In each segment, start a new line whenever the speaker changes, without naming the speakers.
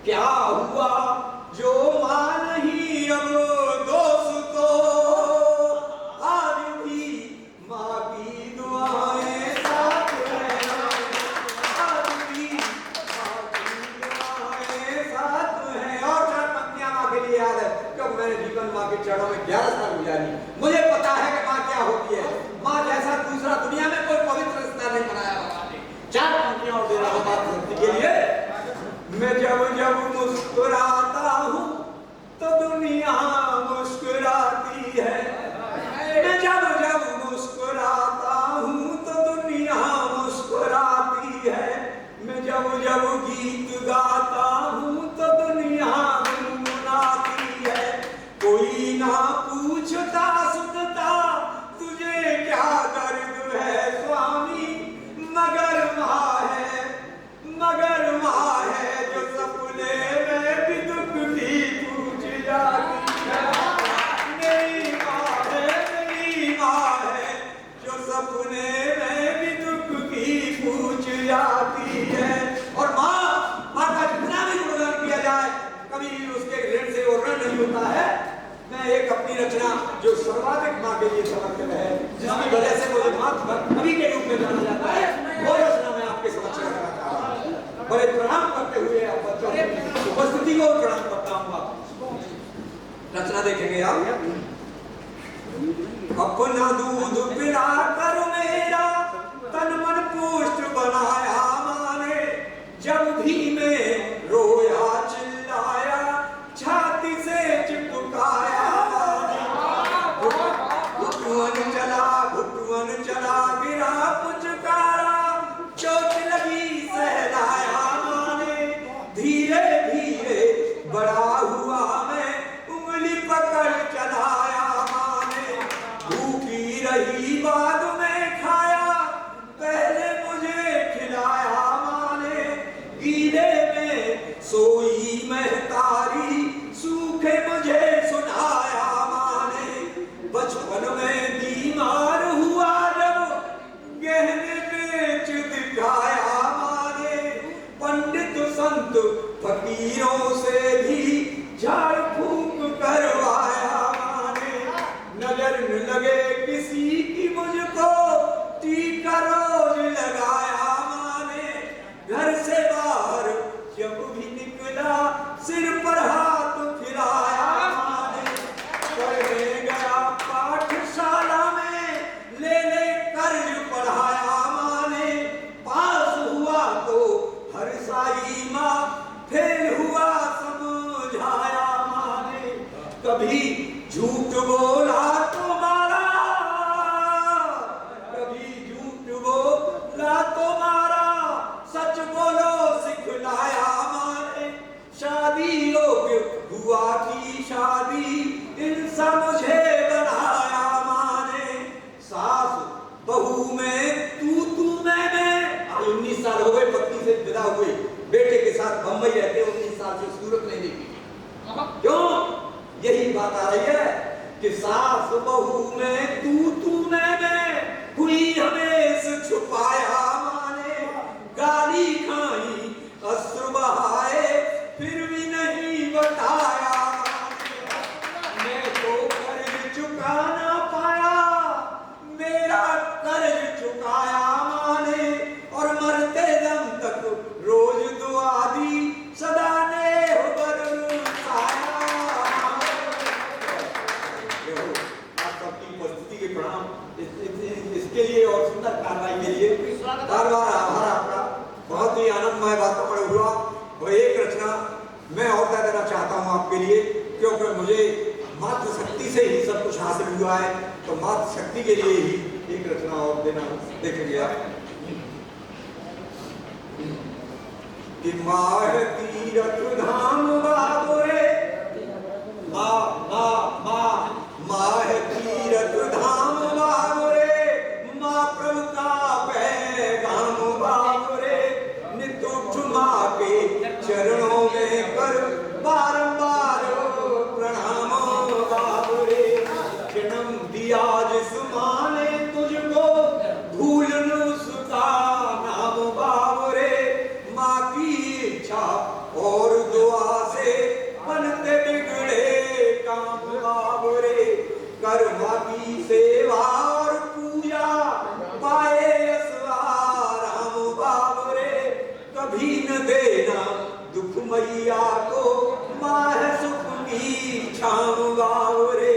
क्या हुआ जो मां नहीं अब दोस्तों, आज भी मां की दुआएं साथ हैं, आज भी मां की दुआएं साथ हैं। और चार पंक्तियां मां के लिए याद है, क्योंकि मैंने जीवन मां के चरणों में 11 साल गुजारी। मुझे पता है कि मां क्या होती है। मां जैसा दूसरा दुनिया में कोई पवित्र रिश्ता नहीं बनाया भगवान ने। चार पंक्तियां और दे रहा हूं बात भक्ति के लिए। मैं जब जब मुस्कुराता हूँ तो दुनिया मुस्कुराती है, मैं जब जब मुस्कुराता हूँ तो दुनिया मुस्कुराती है, मैं जब जब गीत गाता हूँ तो दुनिया गुनगुनाती है। कोई ना पूछता सुनता तुझे क्या दर्द है स्वामी, मगर माँ है, मगर माँ है जो सपने में भी दुख भी पूछ जाती है। मेरी माँ है जो सपने में भी दुख की पूछ जाती है। और माँ का जितना भी गुणगान किया जाए कभी उसके ऋण से वो ऋण नहीं होता है। मैं एक अपनी रचना जो सर्वाधिक माँ के लिए समर्पित है, जिसकी वजह से मुझे माँ कवि के रूप में जाना जाता है, वो रचना मैं आपके समक्ष रखना चाह रहा हूँ। बड़े प्रणाम करते हुए आप बच्चों की उपस्थिति को प्रणाम करता हूँ। आप रचना देखेंगे आप। अपना दूध पिला कर मेरा तन मन पुष्ट बनाया माने, जब भी मैं रोया चिल्लाया छाती से चिपकाया माने। घुटुअन चला गिरा पुचकारा, चोट लगी सहलाया माने, धीरे धीरे बड़ा हुआ मैं उंगली पकड़ चलाया माने। भूखी रही बाद में खाया पहले मुझे खिलाया माने, गीले में सोई महतारी सूखे मुझे सुनाया माने। बचपन में बीमार हुआ जब गहने बेच दिखाया माने, पंडित संत फकीरों से भी झाड़ फूंक करवाया माने। नजर न लगे किसी की मुझको टीका रोज लगाया माने, घर से बाहर जब भी निकला सिर पर हाथ फिराया माने। पढ़ने गया पाठशाला में ले कर्ज पढ़ाया माने, पास हुआ तो हर साई माँ फेल हुआ समझाया माने। कभी झूठ बोला तो मारा, कभी झूठ बोला तो मारा, सच बोलो सिखलाया माने। शादी योग्य हुआ की शादी इंसान मुझे बनाया माने। सास बहू में तू मैं 19 साल हो गए पत्नी से विदा हुए, बेटे के साथ बंबई रहते 19 साल से सूरत नहीं देखी। क्यों? यही बात आ रही है कि सास बहू में तू मैं हुई हमें छुपाया माने। गाली खाई अश्रु बहाए फिर भी नहीं बताया माने। मैं तो कर्ज चुका ना पाया, मेरा कर्ज चुकाया माने। और मरते दम तक रोज दुआ दी सदा ने बरसाया। आप सबकी उपस्थिति के प्रणाम इसके लिए और सुंदर कार्रवाई के लिए बार बार आभार आपका। बहुत ही आनंदमय वातावरण हुआ। और एक रचना मैं और देना चाहता हूँ आपके लिए, क्योंकि मुझे मातृ शक्ति से ही सब कुछ हासिल हुआ है, तो मातृ शक्ति के लिए ही एक रचना और देना। देखेंगे आप कि माह तीरथ धाम बाबुरे, माह तीरथ धाम बाबुरे, माँ प्रभु का पैगाम बाबुरे। नित उठ माँ के चरणों में कर बारंबार प्रणाम बाबुरे। जन्म दिया जिस माँ ने तुझको भूल न उसका नाम बाबुरे। माँ की इच्छा और दुआ मैया को माँ है सुख की छाम बावरे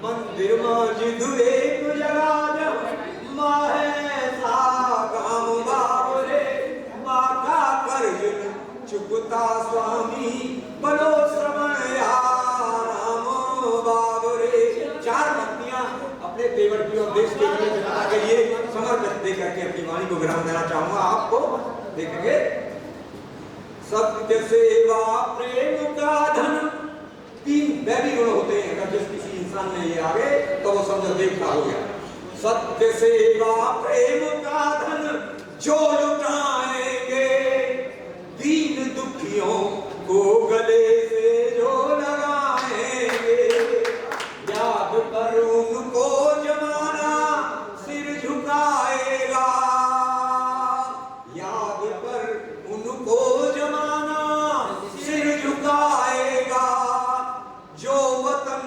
मंदिर मस्जिद एक जगह जब माँ है सागाम बावरे माँ का कर्ज चुकता स्वामी बनो श्रवण राम बावरे। चार पंक्तियां अपने देवर की और देश के लिए जनता के लिए समर्पित दे करके अपनी वाणी को विराम देना चाहूंगा। आपको देखेंगे सत्य सेवा प्रेम का धन, तीन वैधि गुण होते हैं। अगर जिस किसी इंसान में ये आ गए तो वो समझो देवता हो गया। सत्य सेवा प्रेम का धन जो लुटाएंगे दीन दुखियों को गले से जो लगाएंगे याद कर उनको जमाना सिर झुकाएगा याद कर उनको जमाना सिर झुकाएगा जो वतन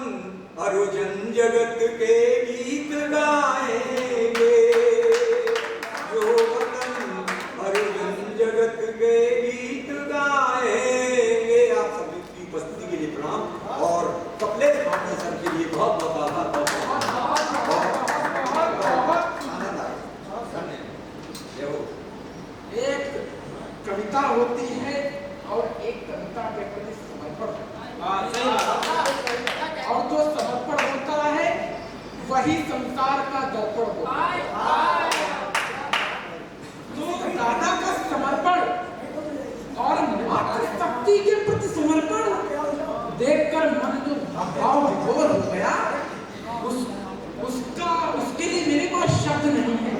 अरुजन जगत के गीत गाएंगे जो वतन अरुजन जगत के गीत गाएंगे। आप सभी की उपस्थिति के लिए प्रणाम और कपले सर के लिए बहुत बहुत आभार। आनंद आए।
एक कविता होती है और एक कविता के प्रति समर्पण, और जो समर्पण होता है वही संसार का दर्पण होता है। तो दादा का समर्पण और मातृशक्ति के प्रति समर्पण देखकर मन जो भाव विभोर हो गया, उसके लिए मेरे पास शब्द नहीं है।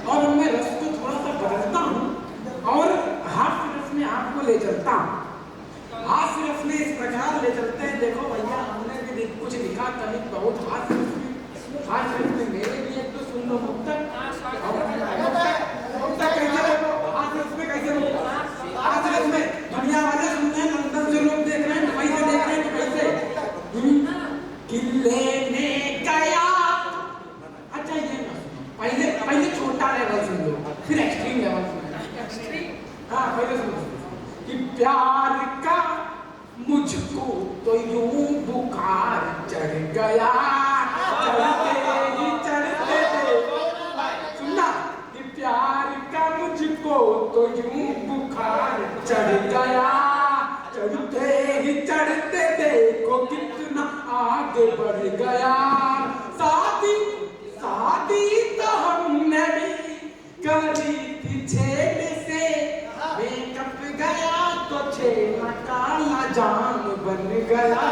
और मैं रस को थोड़ा सा बदलता हूँ और हास्य रस में आपको ले चलता हूँ। हास्य रस में इस प्रकार ले चलते हैं। देखो भैया, हमने भी कुछ लिखा कभी बहुत हास्य रस में मेरे लिए तो सुन लो मुक्तक कैसे देखो हास्य रस में कैसे हास्य रस में दुनिया वाले सुन रहे हैं, लंदन से लोग देख रहे हैं, दुबई से देख रहे हैं तो कैसे किले ने गया। अच्छा ये पहले पहले छोटा लेवल सुन लो फिर एक्सट्रीम लेवल सुनो। हाँ पहले सुनो कि प्यार का मुझको तो यूं बुखार चढ़ गया चढ़ते सुनना कि प्यार का मुझको तो यूं बुखार चढ़ गया चढ़ते देखो कितना आगे बढ़ गया। शादी तो हमने भी करी थी छेल से मेकअप गया तो छेना काला जान बन गया।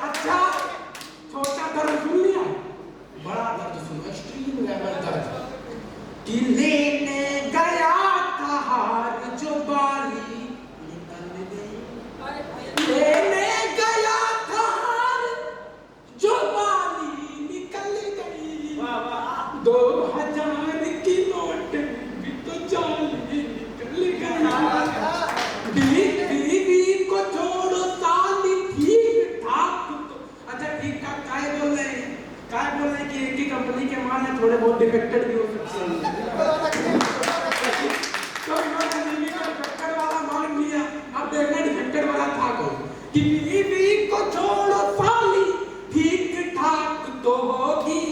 अच्छा छोटा दर्द सुन लिया, बड़ा दर्द सुनो, एक्सट्रीम लेवल दर्द कि लेने गया था हार जो बाली निकल गई। लेने गया था हार जो बाली निकल गई। 2000 की नोट भी तो जाली निकल गई। बीवी को छोड़ो साली ठीक ठाक तो अच्छा ठीक ठाक काय बोल रहे हैं कि एक ही कंपनी के माल है, थोड़े बहुत डिफेक्टेड भी हो सकते हैं। तो इन्होंने बीवी का डिफेक्टेड वाला माल लिया। अब देखना डिफेक्टेड वाला था कौन कि बीवी को छोड़ो साली ठीक ठाक तो होगी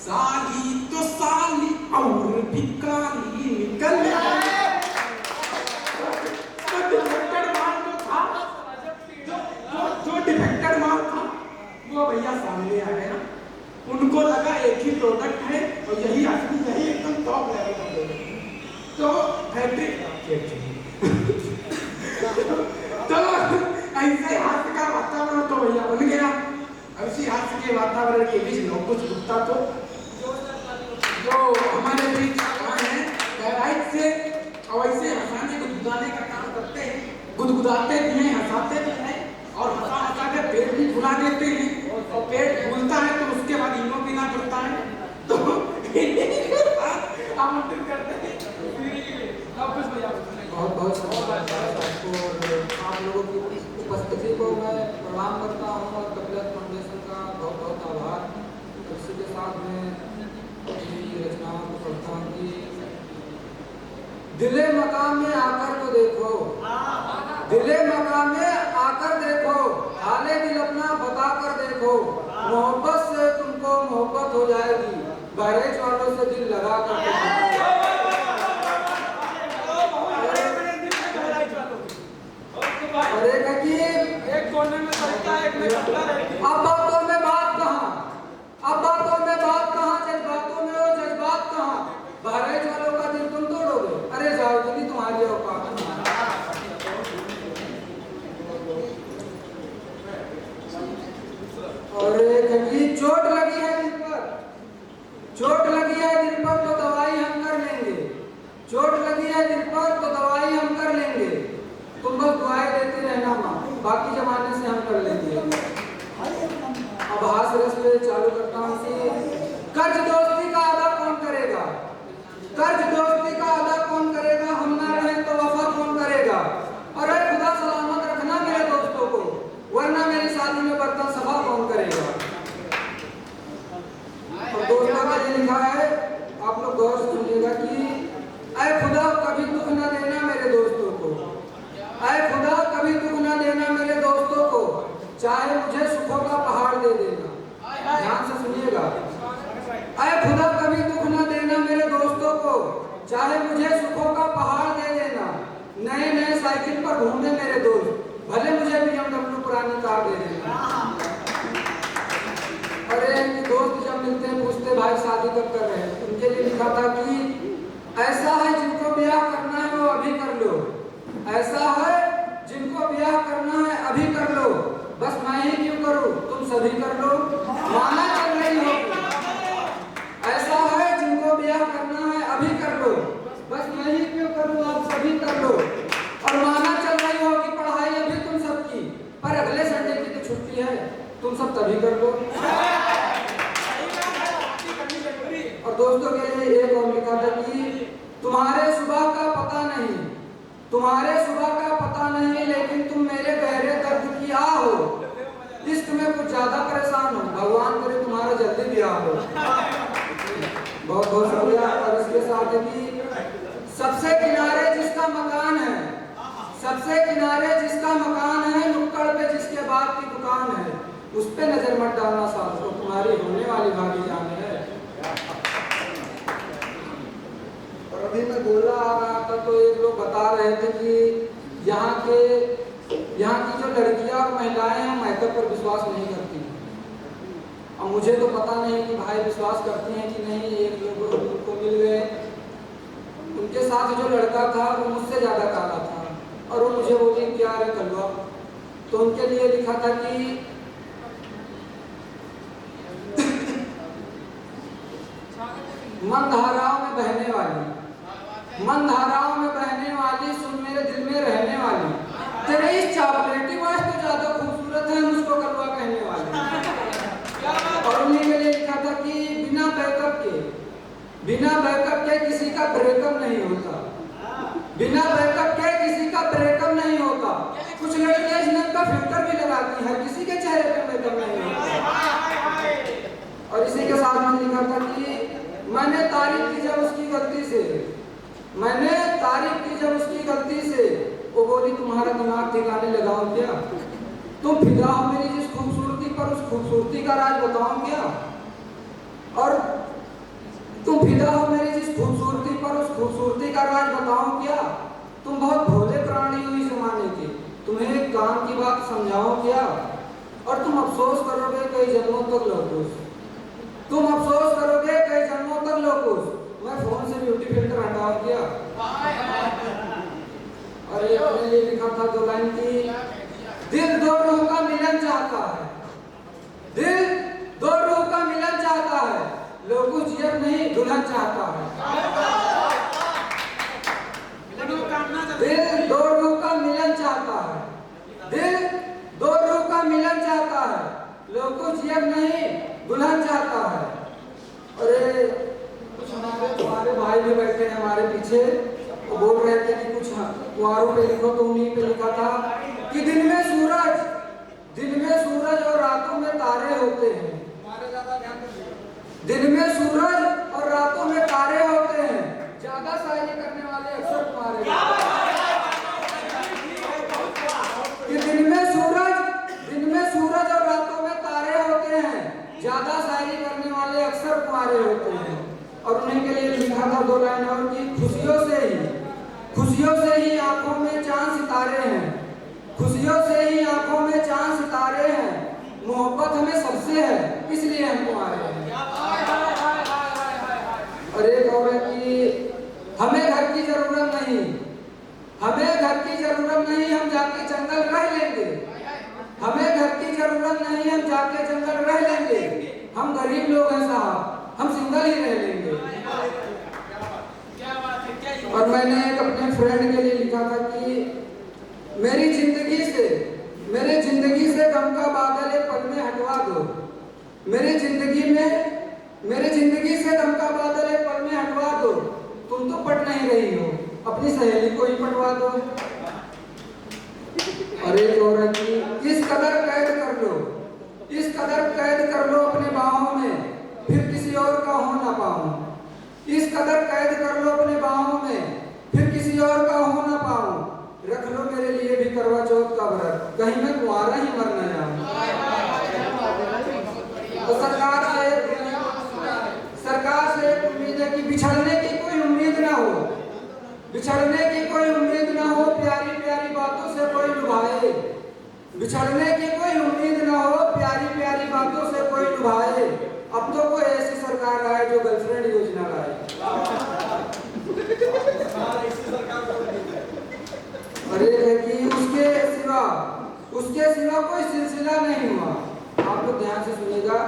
साली तो साली और भी काली निकल गई। जो डिफेक्टेड माल था वो भैया सामने आ गया। उनको लगा एक ही प्रोडक्ट है और यही असली, यही एकदम टॉप लेवल का प्रोडक्ट है। तो फैक्ट्री तो ऐसे हास्य का वातावरण तो भैया बन गया। ऐसी हास्य के वातावरण के बीच नौकुच गुप्ता तो जो हमारे बीच हैं गहराई से और ऐसे हंसाने गुदगुदाने का काम करते हैं, गुदगुदाते भी हैं, हंसाते भी हैं और हंसा के पेट भी फुला देते हैं। और पेट फूलता है तो उसके बाद इनो पीना पड़ता है तो आमंत्रित करते हैं। बहुत बहुत धन्यवाद आपको और आप लोगों की उपस्थिति को मैं प्रणाम करता हूँ और कपिलत फाउंडेशन का बहुत बहुत आभार। इसी के साथ में मेरी रचनाओं को पढ़ता हूँ कि दिले मकाम में आकर तो देखो
दिले मकामे आकर देखो, हाले दिल अपना बता कर देखो, मोहब्बत से तुमको मोहब्बत हो जाएगी, बहरेज वालों से दिल लगा कर देखो। अरे हकीम,
एक कोने में सरिता एक में कपड़ा रहती है।
अब बातों में बात कहाँ, अब बातों में बात कहाँ, जज्बातों में वो जज्बात कहाँ, बहरेज वालों का दिल तुम तोड़ोगे, अरे जाओ जी तुम्हारी औकात नहीं। और कहीं चोट लगी है दिल पर, चोट लगी है दिल पर तो दवाई हम कर लेंगे, चोट लगी है दिल पर तो दवाई हम कर लेंगे, तुम बस दुआएं देती रहना माँ, बाकी जमाने से हम कर लेंगे। अब हाथ रस पे चालू करता हूँ कि कर्ज दोस्ती का अदा कौन करेगा, कर्ज दोस्ती का अदा कौन करेगा, हम ना रहे तो वफा कौन करेगा, अरे खुदा सलामत रखना मेरे दोस्तों को, वरना मेरी शादी में बर्तन सफा कौन करेगा। और दोस्तों का ये लिखा है, आप लोग गौर से सुनिएगा कि ऐ खुदा कभी दुख न देना मेरे दोस्तों को, ऐ खुदा कभी दुख न देना मेरे दोस्तों को, चाहे मुझे सुखों का पहाड़ दे देना। ध्यान से सुनिएगा, ऐ खुदा कभी दुख न देना मेरे दोस्तों को, चाहे मुझे सुखों का पहाड़ दे देना, नए नए साइकिल पर घूमे मेरे दोस्त, भले मुझे BMW पुरानी कार दे देना। अरे दोस्त जब मिलते हैं पूछते भाई शादी कब कर रहे हैं, उनके लिए लिखा था कि ऐसा है जिनको ब्याह करना है वो अभी कर लो, ऐसा है जिनको ब्याह करना है अभी कर लो, बस मैं ही क्यों करूं तुम सभी कर लो, माना चल रही होगी। ऐसा है जिनको ब्याह करना है अभी कर लो, बस मैं ही क्यों करूं आप सभी कर लो, और माना चल रही होगी पढ़ाई अभी तुम सबकी, पर अगले संडे की तो छुट्टी है, तुम सब तभी कर लो। और दोस्तों के लिए एक और लिखा था कि तुम्हारे सुबह का पता नहीं, तुम्हारे सुबह का पता नहीं, लेकिन तुम मेरे गहरे दर्द की आह हो, इश्क में कुछ ज्यादा परेशान हो, भगवान करे तुम्हारा जल्दी ब्याह हो। बहुत बहुत शुक्रिया। और इसके साथ है कि सबसे किनारे जिसका मकान है, सबसे किनारे जिसका मकान है, नुक्कड़ पे जिसके बाप की दुकान है, उस पे नजर मत डालना साथ को, तुम्हारी होने वाली भाभी जान है। और अभी मैं बोला आ रहा था तो एक लोग बता रहे थे कि यहाँ की जो लड़कियां और महिलाएं हैं मेकअप पर विश्वास नहीं करती, और मुझे तो पता नहीं कि भाई विश्वास करती हैं कि नहीं। एक लोग उनको मिल गए, उनके साथ जो लड़का था वो मुझसे ज्यादा काला था, और वो मुझे बोली क्या रे कलवा, तो उनके लिए लिखा था कि मन धाराओं में बहने वाली, मन धाराओं में बहने वाली, सुन मेरे दिल में रहने वाली, तेरे इस चॉकलेटी वाइफ तो ज्यादा खूबसूरत है मुझको कलवा कहने वाली। और उन्हीं के लिए लिखा था कि बिना बैकअप के किसी का ब्रेकअप नहीं होता, बिना बैकअप के किसी का ब्रेकअप नहीं होता। कुछ लड़कियां स्नैप का फिल्टर भी लगाती हैं, किसी के चेहरे पे मेकअप नहीं होता। और इसी के साथ में लिखा था कि मैंने तारीफ की जब उसकी गलती से, मैंने तारीफ की जब उसकी गलती से, वो बोली तुम्हारा दिमाग ठिकाने लगाऊं क्या, तुम फिदा हो मेरी जिस खूबसूरती पर, उस खूबसूरती का राज बताऊं क्या, और तुम फिदा हो मेरी जिस खूबसूरती पर, उस खूबसूरती का राज बताऊं क्या, तुम बहुत भोले प्राणी हो इस जमाने के, तुम्हें एक काम की बात समझाऊं क्या, और तुम अफसोस करोगे कई जन्मों तक लोगोस, तुम अफसोस करोगे कई जन्मों तक लोगोस, मैं फोन से ब्यूटी फिल्टर हटाऊं क्या। और ये अपने लिए लिखा था दो लाइन की, दिल दो रूह का मिलन चाहता है, दिल दो रूह का मिलन चाहता है, लोगों जियर नहीं दुल्हन चाहता है। दिल दो रूह का मिलन चाहता है, दिल दो रूह का मिलन चाहता है, लोगों जियर नहीं दुल्हन चाहता है। अरे कुछ हमारे भाई भी बैठे हैं हमारे पीछे, वो बोल रहे थे कि कुछ कुआरों पे लिखो, तो उन्हीं पे लिखा था कि दिन में सूरज और रातों में तारे होते हैं, दिन में सूरज और रातों में तारे होते हैं, ज्यादा शायरी करने वाले अक्सर तुम्हारे दो लाइन और की। खुशियों से ही आंखों में चांद सितारे हैं, खुशियों से ही आंखों में चांद सितारे हैं, मोहब्बत हमें सबसे है इसलिए हम तुम्हारे हैं। और एक और है कि हमें घर की जरूरत नहीं, हमें घर की जरूरत नहीं, हम जाके जंगल रह लेंगे, हमें घर की जरूरत नहीं, हम जाके जंगल रह लेंगे, हम गरीब लोग हैं साहब, हम सिंगल ही रह लेंगे। और मैंने एक अपने फ्रेंड के लिए लिखा था कि मेरी जिंदगी से गम का बादल एक पल में हटवा दो, मेरी जिंदगी से गम का बादल एक पल में हटवा दो, तुम तो पट नहीं रही हो, अपनी सहेली को ही पटवा दो। और एक और है कि इस कदर कैद कर लो अपने बाहों में, फिर किसी और का हो ना पाऊं, इस कदर कैद कर लो अपने बाहों में, फिर किसी और का हो ना पाऊं, रख लो मेरे लिए भी करवा चौथ का व्रत, कहीं मैं कुंवारा ही मर न जाऊं। तो सरकार से एक उम्मीद है कि बिछड़ने की कोई उम्मीद ना हो, बिछड़ने की कोई उम्मीद ना हो, प्यारी प्यारी बातों से कोई लुभाए, बिछड़ने की कोई उम्मीद ना हो, प्यारी प्यारी बातों से कोई लुभाए, अब तो कोई ऐसी सरकार आए जो गर्लफ्रेंड योजना लाए। और एक है कि उसके सिवा कोई सिलसिला नहीं हुआ, आप लोग ध्यान से सुनिएगा,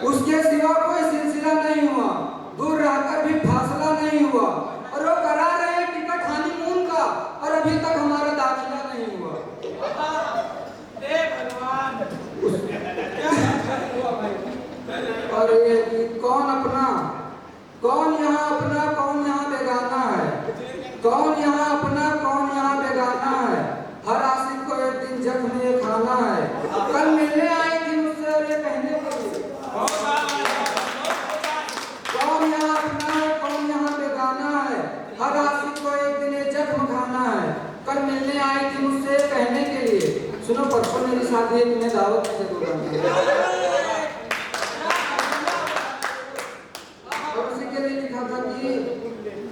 उसके सिवा कोई सिलसिला नहीं हुआ, दूर रहकर भी फासला नहीं हुआ, और वो करा रहे टिकट हनीमून का, और अभी तक हमारा दाखिला नहीं हुआ। और ये कि कौन यहाँ अपना कौन यहाँ बेगाना है, कौन यहाँ अपना कौन यहाँ बेगाना है, हर आशिक को एक दिन जख्म ये खाना है, कल मिलने आई थी मुझसे और ये कहने के लिए, कौन यहाँ अपना है कौन यहाँ बेगाना है, हर आशिक को एक दिन ये जख्म खाना है, कल मिलने आई थी मुझसे कहने के लिए। सुनो, परसों मेरी शादी है, तुम्हें दावत कैसे दूंगा।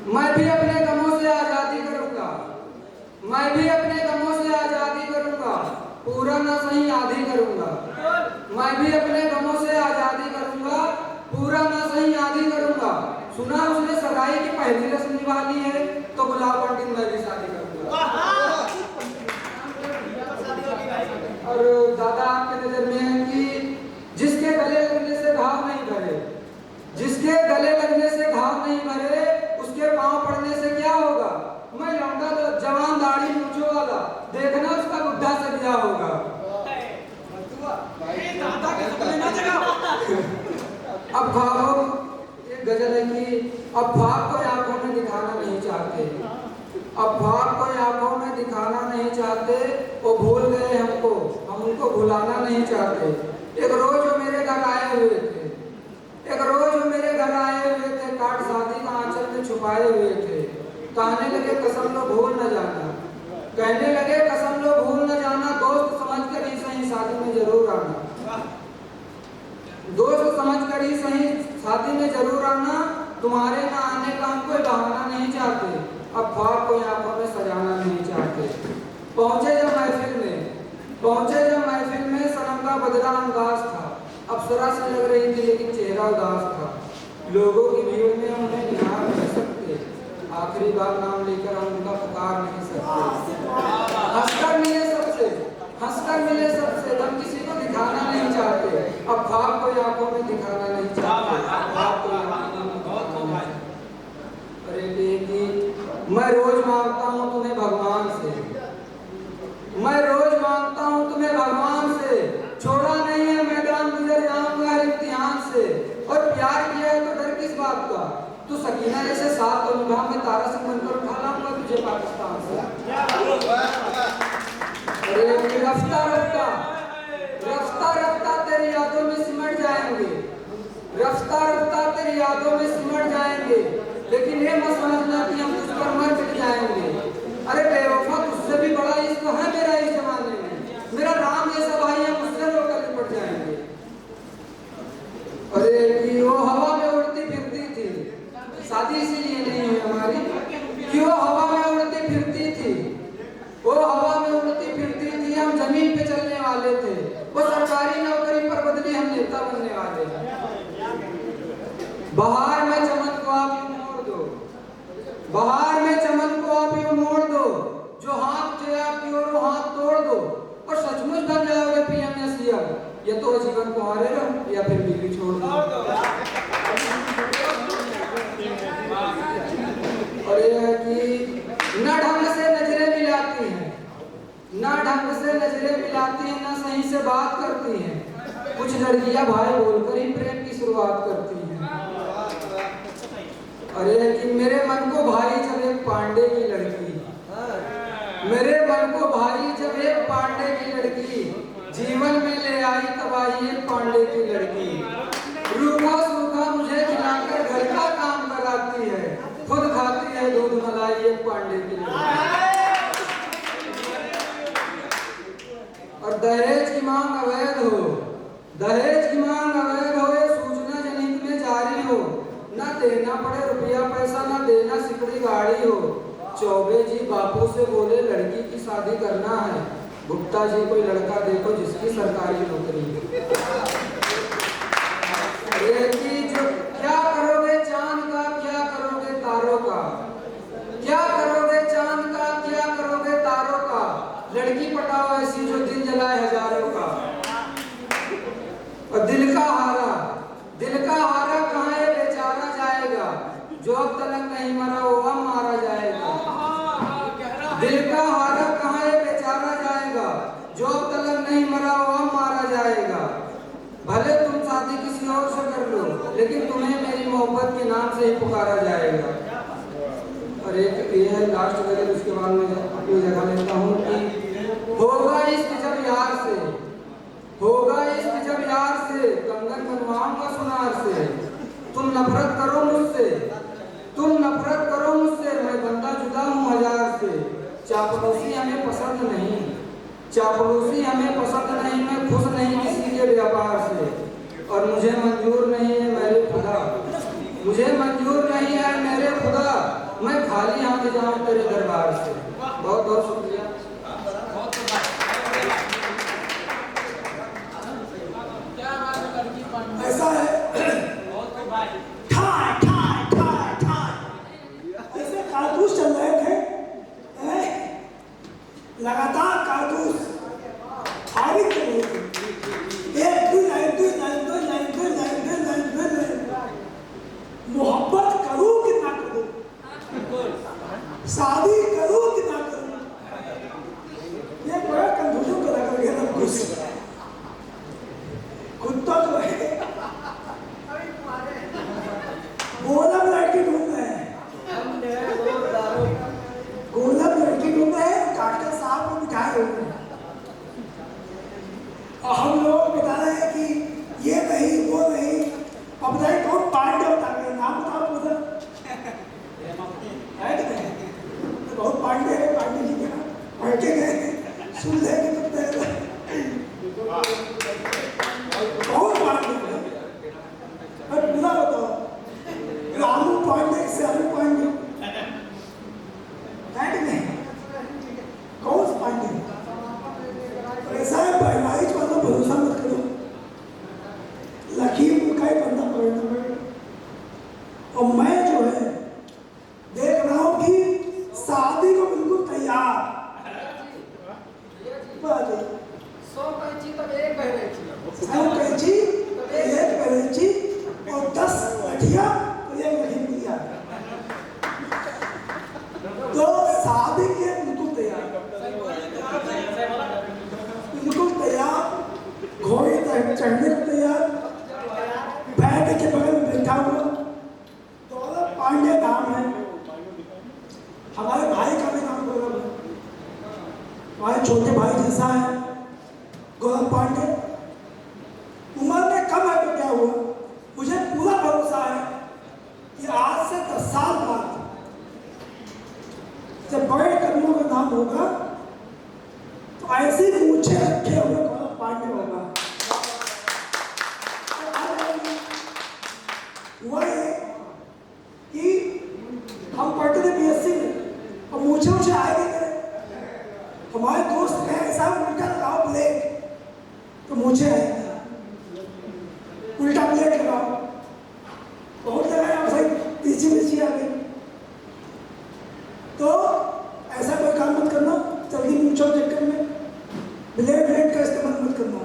मैं भी अपने गमों से आजादी करूंगा, मैं भी अपने गमों से आजादी करूंगा, पूरा ना सही आधी करूंगा, मैं भी अपने गमों से आजादी करूंगा, पूरा ना सही आधी करूंगा। सुना उसने सगाई की पहली रस्म निभा ली है, तो बुलाओ पंडित, मैं भी शादी करूंगा। और दादा आपके नजर में है कि जिसके गले लगने से घाव नहीं भरे, जिसके गले लगने से घाव नहीं भरे, उसके पांव पड़ने से क्या होगा। मैं लौंडा जवान दाढ़ी मूंछों वाला, देखना उसका बुढ़ा से क्या होगा। अब भावों, एक गजल है कि अब भाव को आंखों में दिखाना नहीं चाहते, अब भाव को आंखों में दिखाना नहीं चाहते, वो भूल गए हमको, हम उनको भुलाना नहीं चाहते। एक रोज वो मेरे घर आए हुए थे, एक रोज वो मेरे घर आए हुए थे, काट शादी का आंचल में छुपाए हुए थे, कहने लगे कसम लो भूल न जाना, कहने लगे कसम लो भूल न जाना, दोस्त समझ कर ही सही शादी में जरूर आना, दोस्त समझ कर ही सही शादी में जरूर आना, तुम्हारे ना आने का हम कोई बहाना नहीं चाहते, अब ख्वाब को आंखों में सजाना नहीं चाहते। पहुंचे जब महफिल में सनम का बदला अंदाज था, अप्सरा से लग रही थी लेकिन चेहरा उदास था, लोगों की भीड़ में हम उन्हें निहार नहीं सकते, आखिरी बार नाम लेकर हम उनका पुकार नहीं सकते। हंसकर मिले सबसे हम किसी को दिखाना नहीं चाहते, अब ख्वाब को आंखों में दिखाना नहीं चाहते, मैं रोज मांगता हूँ तुम्हें भगवान से, मैं रोज मांगता हूँ तुम्हें भगवान से, छोड़ा नहीं है मैदान गुजर जाऊंगा हर इम्तिहान से, और प्यार किया है तो डर किस बात का, तू सकीना जैसे साथ तो निभा, मैं तारा सिंह बनकर उठा लाऊंगा तुझे पाकिस्तान से। रफ्ता रफ्ता तेरी यादों में सिमट जाएंगे, रफ्ता रफ्ता तेरी यादों में सिमट जाएंगे, लेकिन ये मत समझना कि हम तुझ पर मर मिट जाएंगे। अरे बेवफा, तुझसे भी बड़ा इश्क है मेरा इस जमाने में, मेरा राम जैसा भाई है, मुझसे रोकर निपट जाएंगे। अरे कि वो हवा में उड़ती फिरती थी, शादी इसीलिए नहीं हुई, वाले थे, वो सरकारी नौकरी पर बदली, हम नेता बनने वाले हैं। बाहर में चमन को आप यूं मोड़ दो, बाहर में चमन को आप यूं मोड़ दो, जो हाथ थे आपकी ओर वो हाथ तोड़ दो और सचमुच बन जाओगे पीएम या सीएम। या तो जीवन को हारे रहो या फिर बीवी छोड़ दो। और ये है कि न ढंग से नजरें मिलाती हैं, ना ढंग से नजरें मिलाती हैं, ना सही से बात करती हैं। कुछ लड़कियां भाई बोलकर ही प्रेम की शुरुआत करती हैं। अरे कि मेरे मन को भाई जब एक पांडे की लड़की, मेरे मन को भाई जब एक पांडे की लड़की जीवन में ले आई तबाही, एक पांडे की लड़की रूखा सूखा मुझे खिलाकर घर का काम कराती है, खुद खाती है दूध मलाई, एक पांडे की लड़की। और दहेज की मांग अवैध हो, दहेज की मांग अवैध हो, ये सूचना जनहित में जारी हो, ना देना पड़े रुपया पैसा, ना देना सिकड़ी गाड़ी हो। चौबे जी बापू से बोले लड़की की शादी करना है, गुप्ता जी कोई लड़का देखो जिसकी सरकारी नौकरी है। जो क्या करोगे चांद का, क्या करोगे तारों का, क्या करोगे चांद का, क्या करोगे तारों का। लड़की पटाओ ऐसी जो दिल जलाए हजारों का। और दिल का हारा कहाँ है बेचारा जाएगा, जो अब तलक नहीं मरा वो अब मारा जाएगा। दिल का हारा कहाँ है बेचारा जाएगा, जो अब तलक नहीं मरा वो अब मारा जाएगा। भले तुम शादी किसी और से कर लो, लेकिन तुम्हें मेरी मोहब्बत के नाम से ही पुकारा जाएगा। और एक ये है लास्ट गजल, उसके बाद में अपनी जगह लेता हूँ कि होगा इश्क जब यार से, होगा इश्क जब यार से, कंगन बनवाऊंगा सुनार से। तुम नफरत करो मुझसे, तुम नफरत करो मुझसे, मैं बंदा जुदा हूँ हजार से। चापलूसी हमें पसंद नहीं, चापलूसी हमें पसंद नहीं, मैं खुश नहीं किसी के व्यापार से। और मुझे मंजूर नहीं है मेरे खुदा, मुझे मंजूर नहीं है मेरे खुदा, मैं खाली हाथ जाऊं तेरे दरबार से। बहुत बहुत शुक्रिया।
ऐसा है ऐसे कारतूस चल रहे थे, लगातार कारतूस फायरिंग कर रहे थे। मोहब्बत करूं कि ना करूं, शादी करूं कि ना करूं, ये बड़ा कंफ्यूजन करा कर गया कुछ। कुत्ता जो है गोलम लड़की ढूंढ रहे हैं, गोलम लड़की ढूंढ रहे हैं, डॉक्टर साहब को बिठाए हुए हैं। और हम लोग बता रहे हैं कि ये नहीं वो नहीं। अब बताइए कौन पांडे बता रहे हैं, नाम बताओ मुझे, है कि नहीं? तो बहुत पांडे है, पांडे जी के पढ़ के गए, सुन लेंगे तो बहुत पांडे है। पर पूरा बताओ, रामू पांडे से अनु पांडे है कि नहीं? कौन सा पांडे? ऐसा है भाई पर तो भरोसा मत करो, लकीर का ही बंदा पकड़ना पड़ेगा। और मैं जो है देख रहा हूँ कि शादी को बिल्कुल तैयार,
100 कैंची तब एक बहरेची,
100 कैंची एक बहरेची और 10 लठिया तो एक लठी मिलिया। तो शादी के बिल्कुल तैयार, बिल्कुल तैयार, घोड़े तक चढ़ने को तैयार, बैठ के बगल में बैठा हुआ। गौरव पांडे नाम है, हमारे भाई का भी नाम गौरव है, हमारे छोटे भाई जैसा है गौरव पांडे। उम्र में कम है तो क्या हुआ, मुझे पूरा भरोसा है कि आज से 10 साल बाद जब बड़े कदमों का नाम होगा तो ऐसी मूछें रखे हुए गौरव पांडे होगा। हुआ ये कि हम पढ़ते थे बीएससी में और मूछे आएंगे। हमारे दोस्त ने ऐसा उल्टा लगाओ ब्लेड तो मुझे आएगा, उल्टा प्लेट लगाओ, बहुत लगाया आप सही पीछे आ गई। तो ऐसा कोई काम मत करना, जल्दी पूछो चक्कर में ब्लेड का इस्तेमाल मत करना।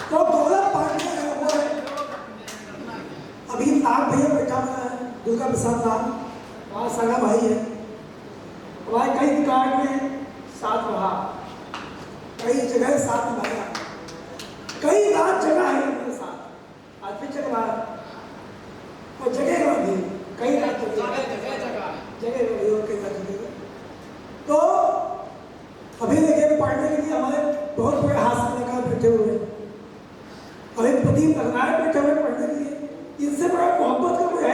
तो दौलत पांडे वो है, अभी नाग भैया बैठा हुआ है, दुर्गा प्रसाद नाग, वहाँ सगा भाई है, वहाँ कई रिकॉर्ड में साथ रहा, कई जगह साथ निभाया, कई रात जगह है उनके साथ, आज भी जग रहा है और जगह भी कई रात जगह। तो अभी देखिए पढ़ने के लिए हमारे बहुत बड़े हाथ कलाकार बैठे हुए हैं, अभी प्रदीप रंगाए बैठे हुए पढ़ने के लिए, इनसे बड़ा मोहब्बत का कोई है